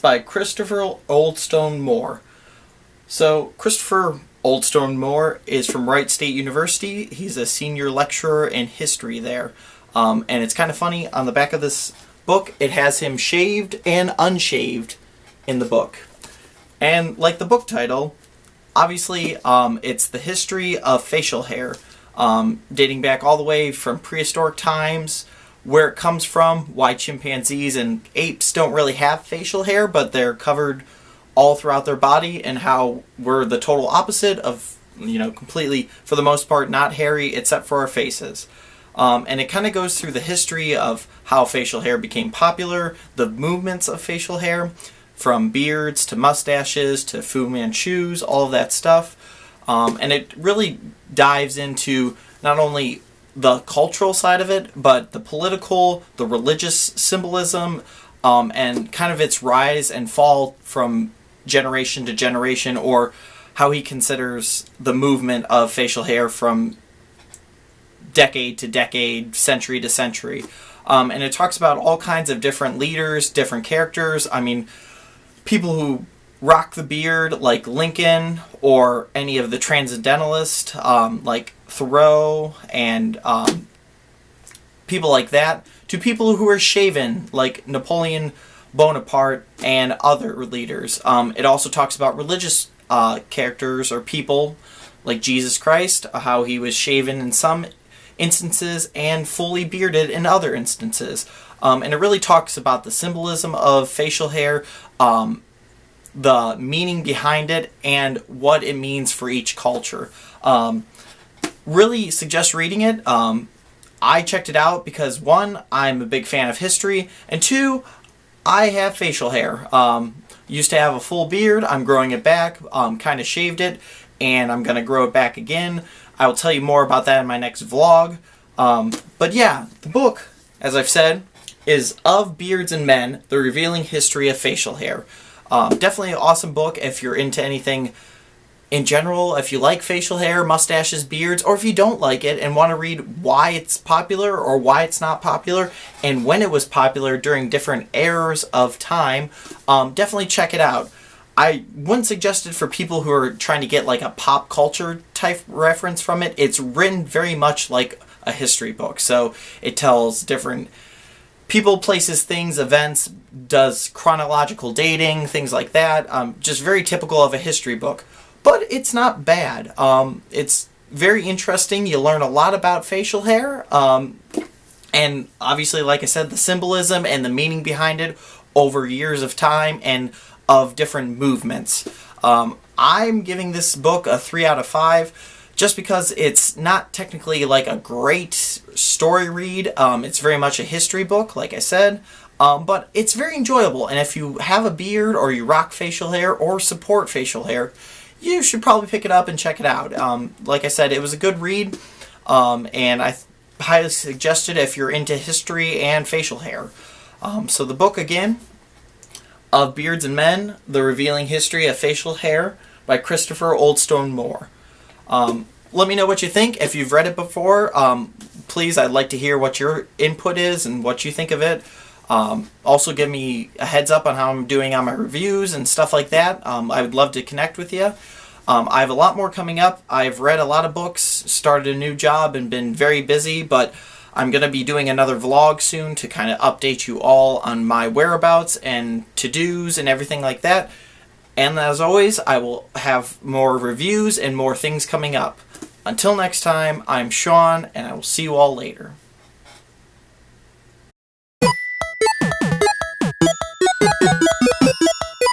by Christopher Oldstone Moore. So, Christopher Oldstone Moore is from Wright State University. He's a senior lecturer in history there. And it's kind of funny, on the back of this book, it has him shaved and unshaved in the book. And like the book title, obviously it's the history of facial hair, dating back all the way from prehistoric times, where it comes from, why chimpanzees and apes don't really have facial hair, but they're covered all throughout their body, and how we're the total opposite of, completely, for the most part, not hairy except for our faces. And it kind of goes through the history of how facial hair became popular, the movements of facial hair, from beards to mustaches to Fu Manchus, all of that stuff. And it really dives into not only the cultural side of it, but the political, the religious symbolism, and kind of its rise and fall from generation to generation, or how he considers the movement of facial hair from decade to decade, century to century. And it talks about all kinds of different leaders, different characters. I mean, people who rock the beard, like Lincoln, or any of the transcendentalists, like Thoreau, and people like that, to people who are shaven, like Napoleon Bonaparte and other leaders. It also talks about religious characters or people, like Jesus Christ, how he was shaven in some instances and fully bearded in other instances. And it really talks about the symbolism of facial hair, the meaning behind it, and what it means for each culture. Really suggest reading it. I checked it out because, one, I'm a big fan of history, and two, I have facial hair. Used to have a full beard. I'm growing it back. Kind of shaved it, and I'm going to grow it back again. I will tell you more about that in my next vlog. But yeah, the book, as I've said, is Of Beards and Men, The Revealing History of Facial Hair. Definitely an awesome book if you're into anything in general, if you like facial hair, mustaches, beards, or if you don't like it and want to read why it's popular or why it's not popular, and when it was popular during different eras of time, definitely check it out. I wouldn't suggest it for people who are trying to get like a pop culture type reference from it. It's written very much like a history book, so it tells different people, places, things, events, does chronological dating, things like that. Just very typical of a history book. But it's not bad. It's very interesting. You learn a lot about facial hair. And obviously, like I said, the symbolism and the meaning behind it over years of time and of different movements. I'm giving this book a 3 out of 5 just because it's not technically like a great story read. It's very much a history book, like I said. But it's very enjoyable. And if you have a beard or you rock facial hair or support facial hair, you should probably pick it up and check it out. Like I said, it was a good read, and I highly suggest it if you're into history and facial hair. So the book, again, Of Beards and Men, The Revealing History of Facial Hair by Christopher Oldstone Moore. Let me know what you think. If you've read it before, please, I'd like to hear what your input is and what you think of it. Also give me a heads up on how I'm doing on my reviews and stuff like that. I would love to connect with you. I have a lot more coming up. I've read a lot of books, started a new job, and been very busy, but I'm going to be doing another vlog soon to kind of update you all on my whereabouts and to-dos and everything like that. And as always, I will have more reviews and more things coming up. Until next time, I'm Sean, and I will see you all later.